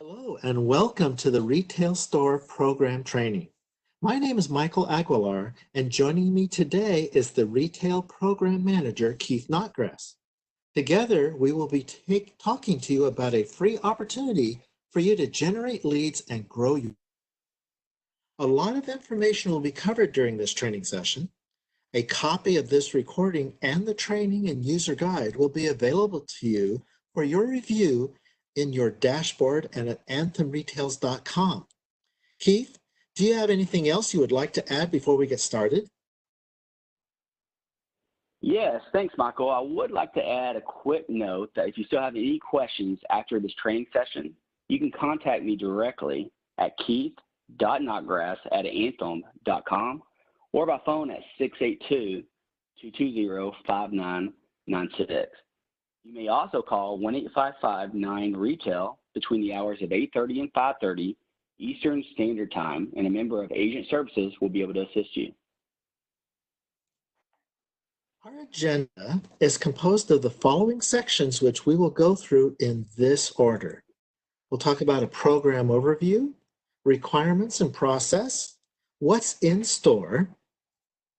Hello and welcome to the Retail Store Program Training. My name is Michael Aguilar and joining me today is the Retail Program Manager, Keith Notgrass. Together, we will be talking to you about a free opportunity for you to generate leads and grow your. A lot of information will be covered during this training session. A copy of this recording and the training and user guide will be available to you for your review in your dashboard and at anthemretails.com. Keith, do you have anything else you would like to add before we get started? Yes, thanks, Michael. I would like to add a quick note that if you still have any questions after this training session, you can contact me directly at keith.notgrass@anthem.com or by phone at 682-220-5996. You may also call 1-855-9-RETAIL between the hours of 8:30 and 5:30 Eastern Standard Time, and a member of Agent Services will be able to assist you. Our agenda is composed of the following sections, which we will go through in this order. We'll talk about a program overview, requirements and process, what's in store,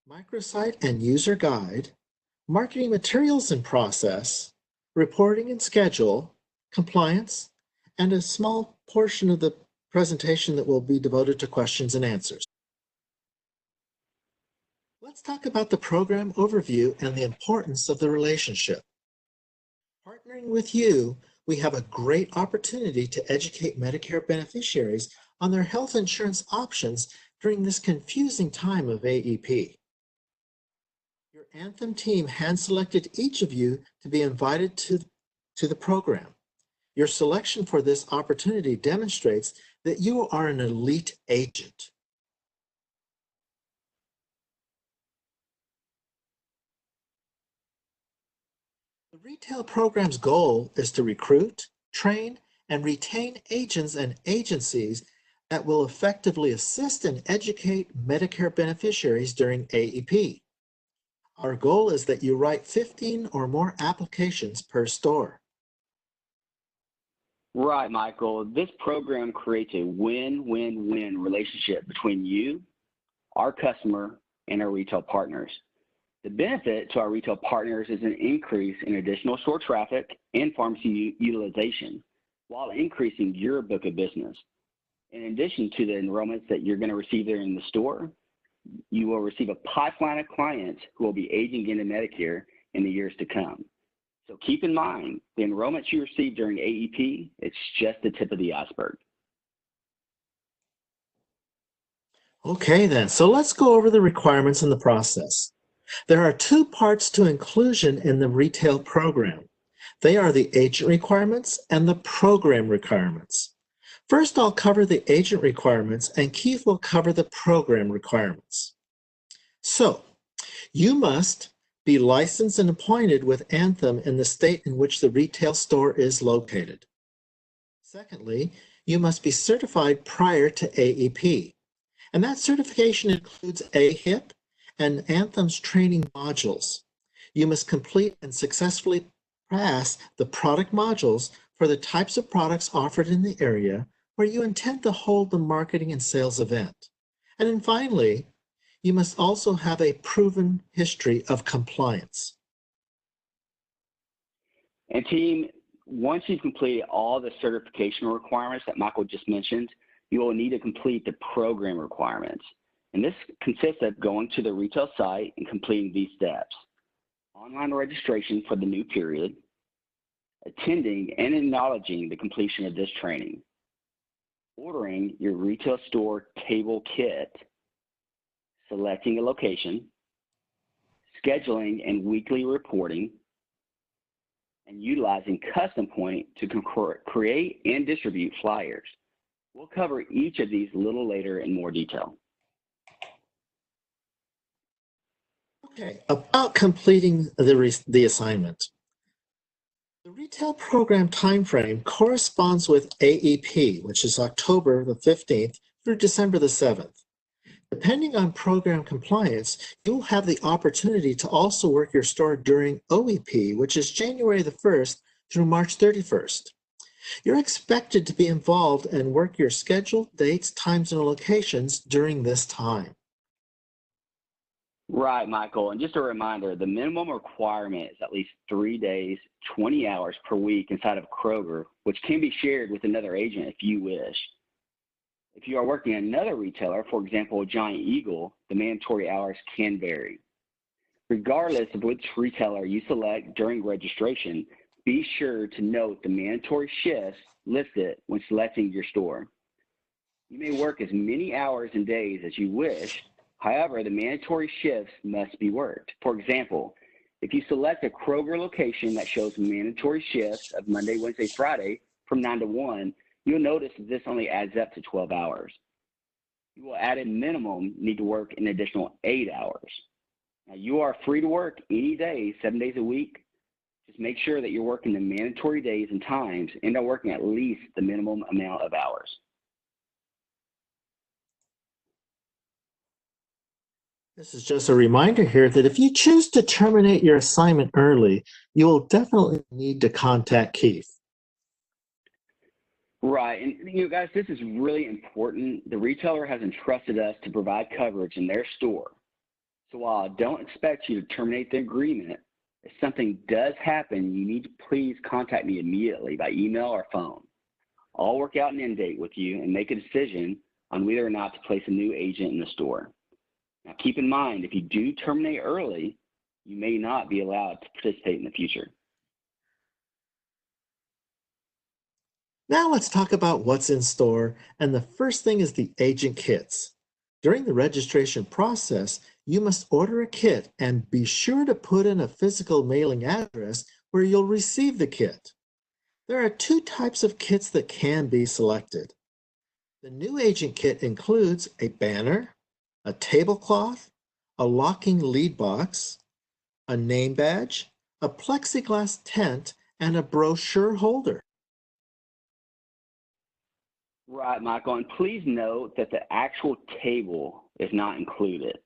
microsite and user guide, marketing materials and process, reporting and schedule, compliance, and a small portion of the presentation that will be devoted to questions and answers. Let's talk about the program overview and the importance of the relationship. Partnering with you, we have a great opportunity to educate Medicare beneficiaries on their health insurance options during this confusing time of AEP. Your Anthem team hand-selected each of you to be invited to the program. Your selection for this opportunity demonstrates that you are an elite agent. The retail program's goal is to recruit, train, and retain agents and agencies that will effectively assist and educate Medicare beneficiaries during AEP. Our goal is that you write 15 or more applications per store. Right, Michael. This program creates a win-win-win relationship between you, our customer, and our retail partners. The benefit to our retail partners is an increase in additional store traffic and pharmacy utilization while increasing your book of business. In addition to the enrollments that you're going to receive there in the store, you will receive a pipeline of clients who will be aging into Medicare in the years to come. So keep in mind, the enrollments you receive during AEP, it's just the tip of the iceberg. Okay then, so let's go over the requirements and the process. There are two parts to inclusion in the retail program. They are the agent requirements and the program requirements. First, I'll cover the agent requirements and Keith will cover the program requirements. So, you must be licensed and appointed with Anthem in the state in which the retail store is located. Secondly, you must be certified prior to AEP, and that certification includes AHIP and Anthem's training modules. You must complete and successfully pass the product modules for the types of products offered in the area where you intend to hold the marketing and sales event. And then finally, you must also have a proven history of compliance. And team, once you've completed all the certification requirements that Michael just mentioned, you will need to complete the program requirements. And this consists of going to the retail site and completing these steps: online registration for the new period, attending and acknowledging the completion of this training, ordering your retail store table kit, selecting a location, scheduling and weekly reporting, and utilizing Custom Point to create and distribute flyers. We'll cover each of these a little later in more detail. Okay, about completing the assignment. The retail program timeframe corresponds with AEP, which is October the 15th through December the 7th. Depending on program compliance, you'll have the opportunity to also work your store during OEP, which is January the 1st through March 31st. You're expected to be involved and work your scheduled dates, times, and locations during this time. Right, Michael. And just a reminder, the minimum requirement is at least 3 days, 20 hours per week inside of Kroger, which can be shared with another agent if you wish. If you are working at another retailer, for example, Giant Eagle, the mandatory hours can vary. Regardless of which retailer you select during registration, be sure to note the mandatory shifts listed when selecting your store. You may work as many hours and days as you wish. However, the mandatory shifts must be worked. For example, if you select a Kroger location that shows mandatory shifts of Monday, Wednesday, Friday from 9 to 1, you'll notice that this only adds up to 12 hours. You will at a minimum need to work an additional 8 hours. Now, you are free to work any day, 7 days a week. Just make sure that you're working the mandatory days and times and are working at least the minimum amount of hours. This is just a reminder here that if you choose to terminate your assignment early, you will definitely need to contact Keith. Right, and guys, this is really important. The retailer has entrusted us to provide coverage in their store. So while I don't expect you to terminate the agreement, if something does happen, you need to please contact me immediately by email or phone. I'll work out an end date with you and make a decision on whether or not to place a new agent in the store. Now, keep in mind, if you do terminate early, you may not be allowed to participate in the future. Now let's talk about what's in store, and the first thing is the agent kits. During the registration process, you must order a kit and be sure to put in a physical mailing address where you'll receive the kit. There are two types of kits that can be selected. The new agent kit includes a banner, a tablecloth, a locking lead box, a name badge, a plexiglass tent, and a brochure holder. Right, Michael, and please note that the actual table is not included.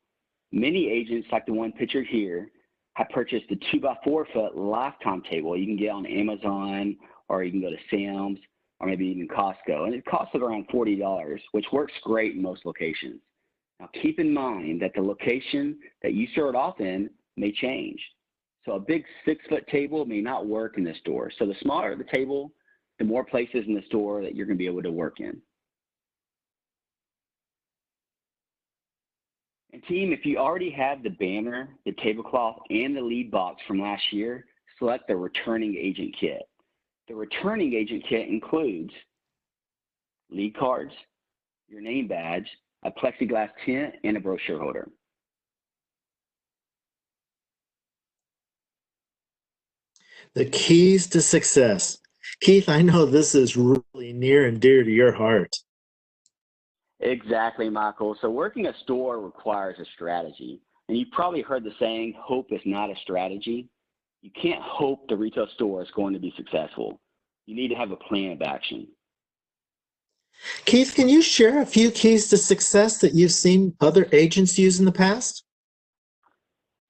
Many agents, like the one pictured here, have purchased a 2x4-foot lifetime table you can get on Amazon, or you can go to Sam's, or maybe even Costco, and it costs around $40, which works great in most locations. Now, keep in mind that the location that you start off in may change. So a big 6-foot table may not work in the store. So the smaller the table, the more places in the store that you're going to be able to work in. And team, if you already have the banner, the tablecloth, and the lead box from last year, select the returning agent kit. The returning agent kit includes lead cards, your name badge, a plexiglass tent, and a brochure holder. The keys to success. Keith, I know this is really near and dear to your heart. Exactly, Michael. So working a store requires a strategy. And you've probably heard the saying, hope is not a strategy. You can't hope the retail store is going to be successful. You need to have a plan of action. Keith, can you share a few keys to success that you've seen other agents use in the past?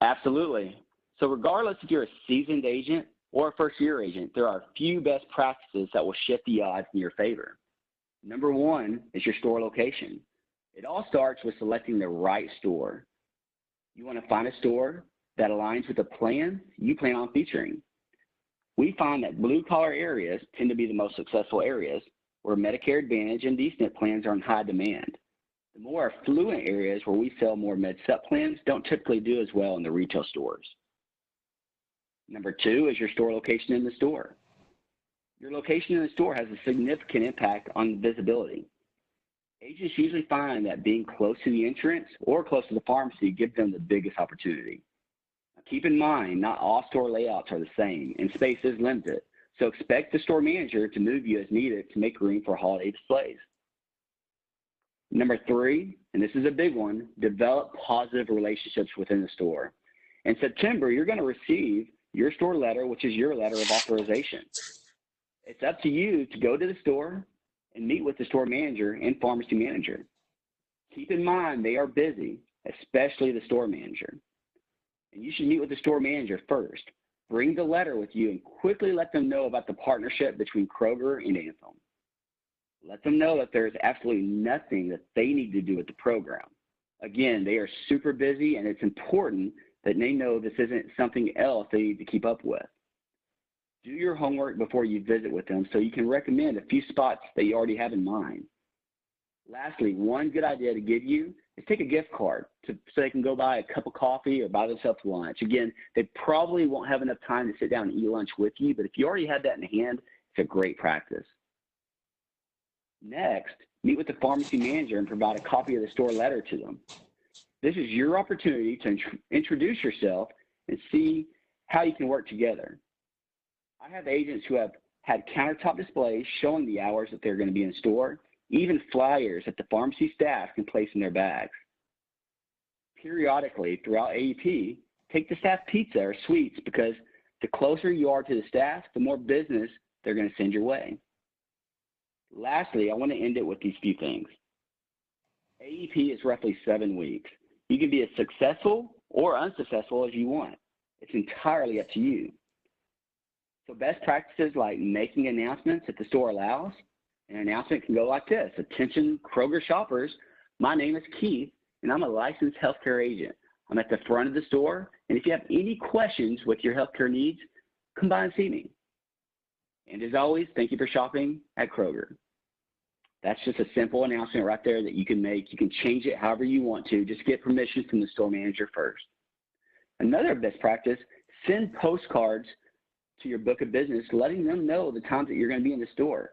Absolutely. So regardless if you're a seasoned agent or a first-year agent, there are a few best practices that will shift the odds in your favor. Number one is your store location. It all starts with selecting the right store. You want to find a store that aligns with the plan you plan on featuring. We find that blue-collar areas tend to be the most successful areas where Medicare Advantage and D-SNP plans are in high demand. The more affluent areas where we sell more Med-Sup plans don't typically do as well in the retail stores. Number two is your store location in the store. Your location in the store has a significant impact on visibility. Agents usually find that being close to the entrance or close to the pharmacy gives them the biggest opportunity. Now, keep in mind, not all store layouts are the same and space is limited, so expect the store manager to move you as needed to make room for holiday displays. Number three, and this is a big one, develop positive relationships within the store. In September, you're going to receive your store letter, which is your letter of authorization. It's up to you to go to the store and meet with the store manager and pharmacy manager. Keep in mind they are busy, especially the store manager. And you should meet with the store manager first. Bring the letter with you and quickly let them know about the partnership between Kroger and Anthem. Let them know that there's absolutely nothing that they need to do with the program. Again, they are super busy, and it's important that they know this isn't something else they need to keep up with. Do your homework before you visit with them so you can recommend a few spots that you already have in mind. Lastly, one good idea to give you is take a gift card so they can go buy a cup of coffee or buy themselves lunch. Again, they probably won't have enough time to sit down and eat lunch with you, but if you already have that in hand, it's a great practice. Next, meet with the pharmacy manager and provide a copy of the store letter to them. This is your opportunity to introduce yourself and see how you can work together. I have agents who have had countertop displays showing the hours that they're going to be in store, even flyers that the pharmacy staff can place in their bags. Periodically, throughout AEP, take the staff pizza or sweets because the closer you are to the staff, the more business they're going to send your way. Lastly, I want to end it with these few things. AEP is roughly 7 weeks. You can be as successful or unsuccessful as you want. It's entirely up to you. So best practices like making announcements that the store allows. An announcement can go like this: attention Kroger shoppers, my name is Keith and I'm a licensed healthcare agent. I'm at the front of the store, and if you have any questions with your healthcare needs, come by and see me. And as always, thank you for shopping at Kroger. That's just a simple announcement right there that you can make. You can change it however you want to. Just get permission from the store manager first. Another best practice, send postcards to your book of business, letting them know the times that you're going to be in the store.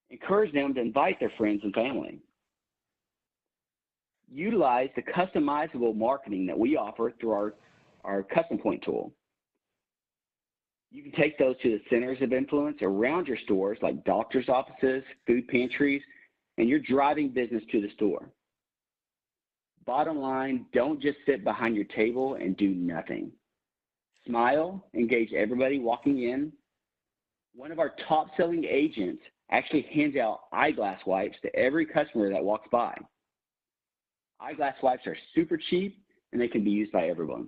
Encourage them to invite their friends and family. Utilize the customizable marketing that we offer through our custom point tool. You can take those to the centers of influence around your stores like doctor's offices, food pantries, and you're driving business to the store. Bottom line, don't just sit behind your table and do nothing. Smile, engage everybody walking in. One of our top-selling agents actually hands out eyeglass wipes to every customer that walks by. Eyeglass wipes are super cheap, and they can be used by everyone.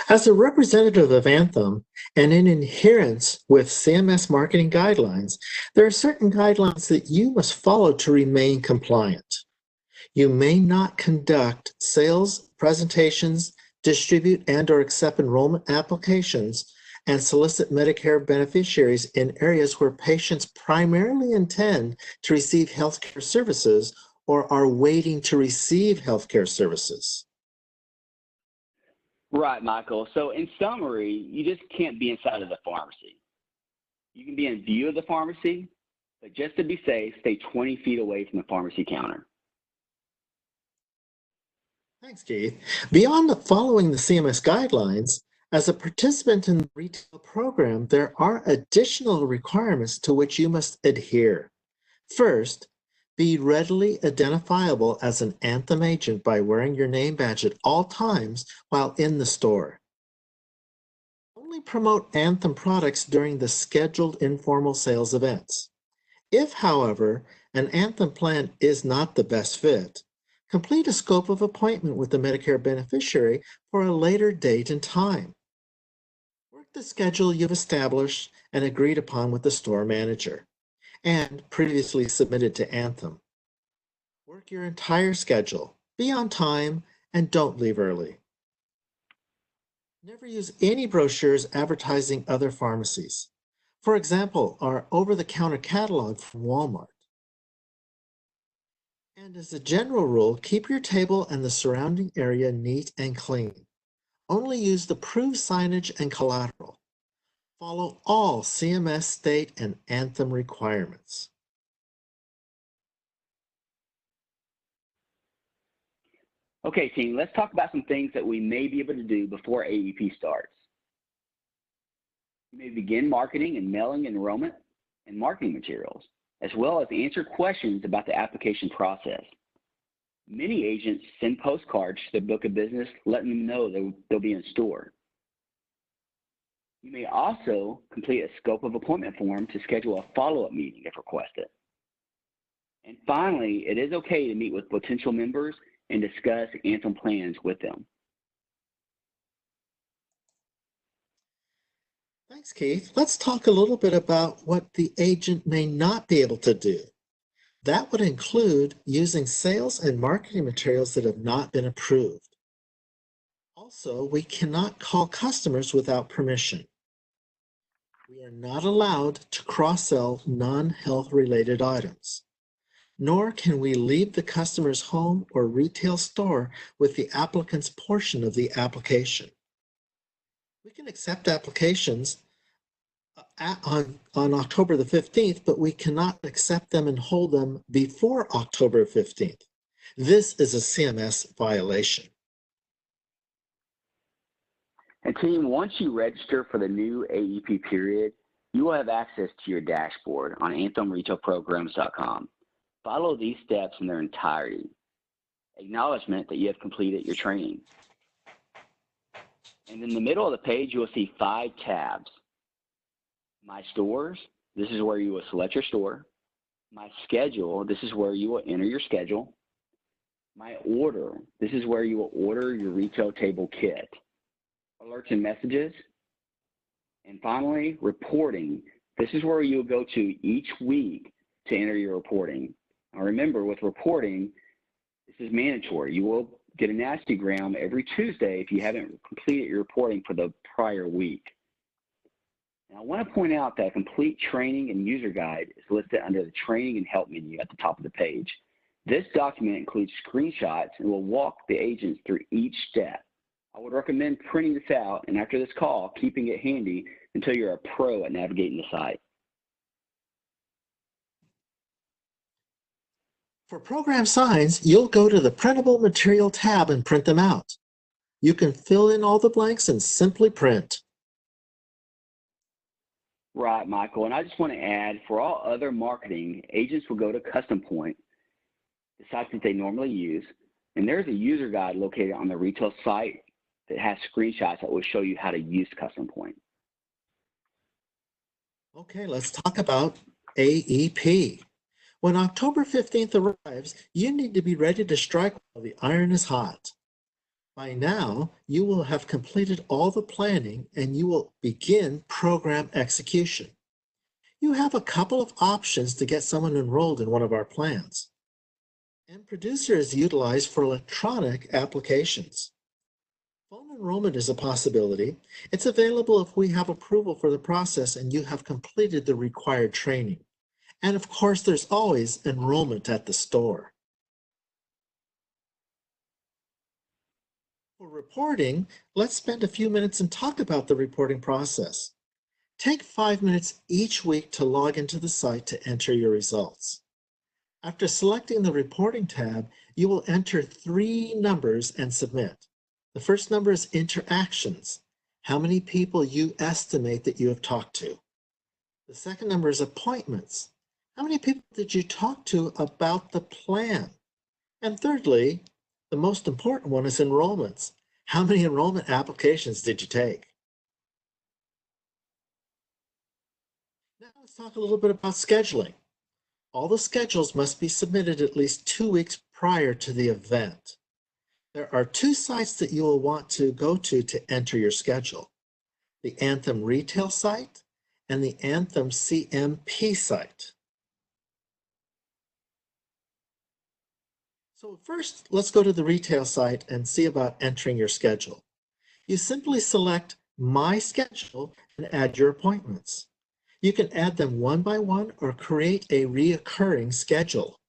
As a representative of Anthem and in adherence with CMS marketing guidelines, there are certain guidelines that you must follow to remain compliant. You may not conduct sales, presentations, distribute and/or accept enrollment applications, and solicit Medicare beneficiaries in areas where patients primarily intend to receive healthcare services or are waiting to receive healthcare services. Right, Michael. So in summary, you just can't be inside of the pharmacy. You can be in view of the pharmacy, but just to be safe, stay 20 feet away from the pharmacy counter. Thanks, Keith. Beyond following the CMS guidelines, as a participant in the retail program, there are additional requirements to which you must adhere. First, be readily identifiable as an Anthem agent by wearing your name badge at all times while in the store. Only promote Anthem products during the scheduled informal sales events. If, however, an Anthem plan is not the best fit, complete a scope of appointment with the Medicare beneficiary for a later date and time. Work the schedule you've established and agreed upon with the store manager and previously submitted to Anthem. Work your entire schedule, be on time, and don't leave early. Never use any brochures advertising other pharmacies. For example, our over-the-counter catalog from Walmart. And as a general rule, keep your table and the surrounding area neat and clean. Only use the approved signage and collateral. Follow all CMS state and Anthem requirements. Okay, team, let's talk about some things that we may be able to do before AEP starts. You may begin marketing and mailing enrollment and marketing materials, as well as answer questions about the application process. Many agents send postcards to their book of business letting them know they'll be in store. You may also complete a scope of appointment form to schedule a follow-up meeting if requested. And finally, it is okay to meet with potential members and discuss Anthem plans with them. Thanks, Keith. Let's talk a little bit about what the agent may not be able to do. That would include using sales and marketing materials that have not been approved. Also, we cannot call customers without permission. We are not allowed to cross-sell non-health related items, nor can we leave the customer's home or retail store with the applicant's portion of the application. We can accept applications on October the 15th, but we cannot accept them and hold them before October 15th. This is a CMS violation. And team, once you register for the new AEP period, you will have access to your dashboard on AnthemRetailPrograms.com. Follow these steps in their entirety. Acknowledgement that you have completed your training. And in the middle of the page, you will see 5 tabs. My stores, this is where you will select your store. My schedule, this is where you will enter your schedule. My order, this is where you will order your retail table kit. Alerts and messages. And finally, reporting. This is where you will go to each week to enter your reporting. Now remember, with reporting, this is mandatory. You will get a nastygram every Tuesday if you haven't completed your reporting for the prior week. Now, I want to point out that a complete training and user guide is listed under the training and help menu at the top of the page. This document includes screenshots and will walk the agents through each step. I would recommend printing this out and after this call, keeping it handy until you're a pro at navigating the site. For program signs, you'll go to the Printable Material tab and print them out. You can fill in all the blanks and simply print. Right, Michael, and I just want to add, for all other marketing, agents will go to Custom Point, the site that they normally use, and there's a user guide located on the retail site that has screenshots that will show you how to use Custom Point. Okay, let's talk about AEP. When October 15th arrives, you need to be ready to strike while the iron is hot. By now, you will have completed all the planning and you will begin program execution. You have a couple of options to get someone enrolled in one of our plans. Producer is utilized for electronic applications. Phone enrollment is a possibility. It's available if we have approval for the process and you have completed the required training. And of course, there's always enrollment at the store. For reporting, let's spend a few minutes and talk about the reporting process. Take 5 minutes each week to log into the site to enter your results. After selecting the reporting tab, you will enter 3 numbers and submit. The first number is interactions, how many people you estimate that you have talked to. The second number is appointments, how many people did you talk to about the plan? And thirdly, the most important one is enrollments. How many enrollment applications did you take? Now let's talk a little bit about scheduling. All the schedules must be submitted at least 2 weeks prior to the event. There are 2 sites that you will want to go to enter your schedule. The Anthem retail site and the Anthem CMP site. So first, let's go to the retail site and see about entering your schedule. You simply select My Schedule and add your appointments. You can add them one by one or create a reoccurring schedule.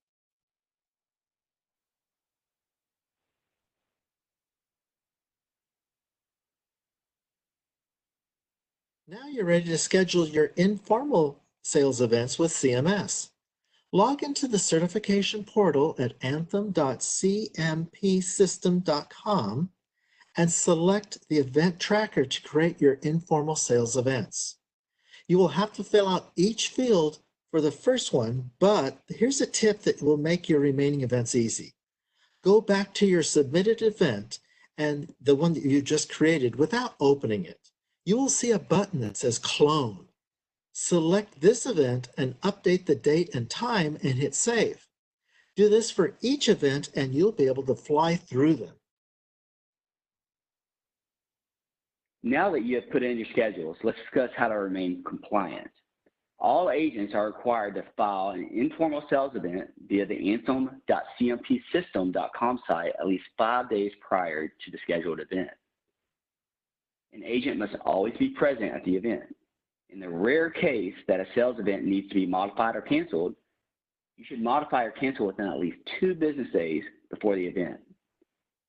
Now you're ready to schedule your informal sales events with CMS. Log into the certification portal at anthem.cmpsystem.com and select the event tracker to create your informal sales events. You will have to fill out each field for the first one, but here's a tip that will make your remaining events easy. Go back to your submitted event and the one that you just created without opening it. You will see a button that says Clone. Select this event and update the date and time and hit save. Do this for each event and you'll be able to fly through them. Now that you have put in your schedules, let's discuss how to remain compliant. All agents are required to file an informal sales event via the anthem.cmpsystem.com site at least 5 days prior to the scheduled event. An agent must always be present at the event. In the rare case that a sales event needs to be modified or canceled, you should modify or cancel within at least 2 business days before the event.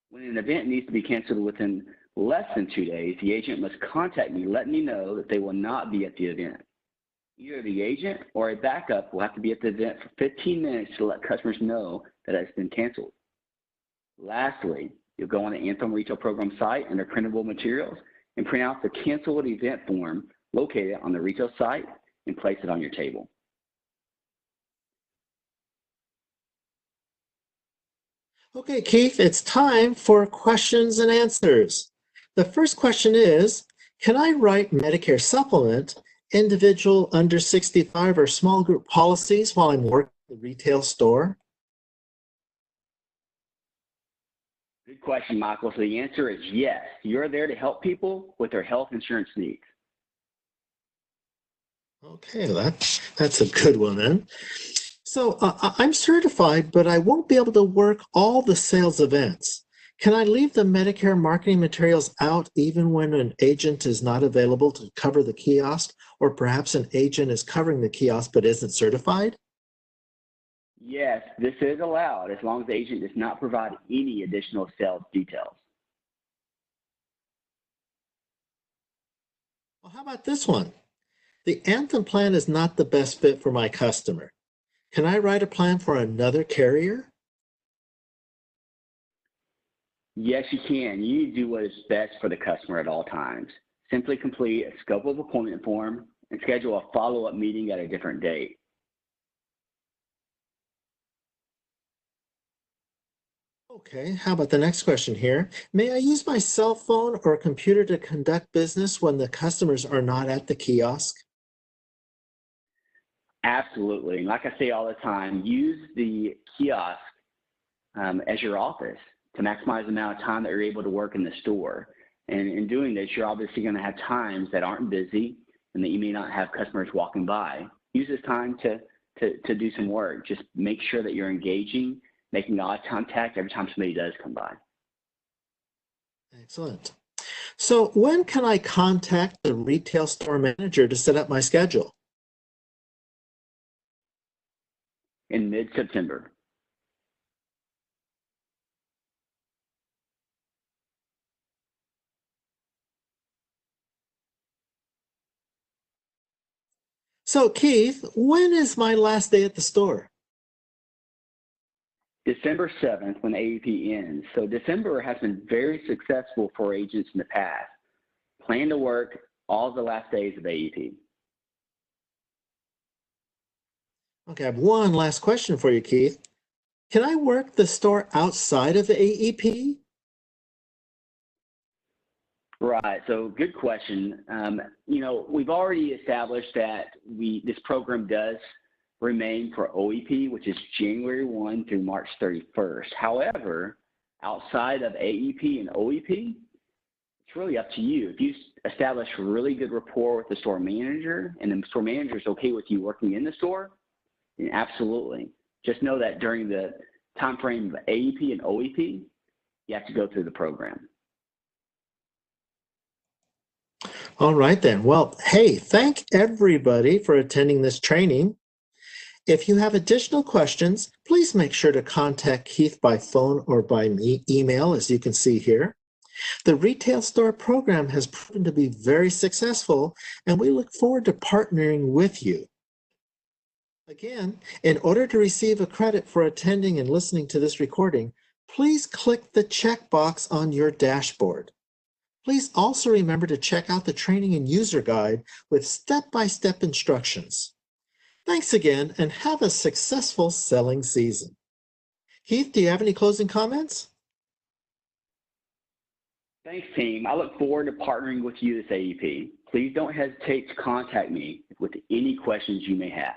When an event needs to be canceled within less than 2 days, the agent must contact me, letting me know that they will not be at the event. Either the agent or a backup will have to be at the event for 15 minutes to let customers know that it's been canceled. Lastly, you'll go on the Anthem Retail Program site under printable materials and print out the canceled event form located on the retail site and place it on your table. Okay, Keith, it's time for questions and answers. The first question is, can I write Medicare supplement, individual under 65 or small group policies while I'm working at the retail store? Good question, Michael. So the answer is yes. You're there to help people with their health insurance needs. Okay, that's a good one then. So I'm certified, but I won't be able to work all the sales events. Can I leave the Medicare marketing materials out even when an agent is not available to cover the kiosk, or perhaps an agent is covering the kiosk but isn't certified? Yes, this is allowed as long as the agent does not provide any additional sales details. Well, how about this one? The Anthem plan is not the best fit for my customer. Can I write a plan for another carrier? Yes, you can. You need to do what is best for the customer at all times. Simply complete a scope of appointment form and schedule a follow-up meeting at a different date. Okay, how about the next question here? May I use my cell phone or computer to conduct business when the customers are not at the kiosk? Absolutely. And like I say all the time, use the kiosk as your office to maximize the amount of time that you're able to work in the store. And in doing this, you're obviously going to have times that aren't busy and that you may not have customers walking by. Use this time to do some work. Just make sure that you're engaging, making eye contact every time somebody does come by. Excellent. So when can I contact the retail store manager to set up my schedule? In mid-September. So Keith, when is my last day at the store? December 7th when AEP ends. So December has been very successful for agents in the past. Plan to work all the last days of AEP. Okay, I have one last question for you, Keith. Can I work the store outside of the AEP? Right. So good question. We've already established that this program does remain for OEP, which is January 1 through March 31st. However, outside of AEP and OEP, it's really up to you. If you establish really good rapport with the store manager and the store manager is okay with you working in the store, then absolutely. Just know that during the time frame of AEP and OEP, you have to go through the program. All right then. Well, hey, thank everybody for attending this training. If you have additional questions, please make sure to contact Keith by phone or by email, as you can see here. The retail store program has proven to be very successful, and we look forward to partnering with you. Again, in order to receive a credit for attending and listening to this recording, please click the checkbox on your dashboard. Please also remember to check out the training and user guide with step-by-step instructions. Thanks again, and have a successful selling season. Keith, do you have any closing comments? Thanks, team. I look forward to partnering with you this AEP. Please don't hesitate to contact me with any questions you may have.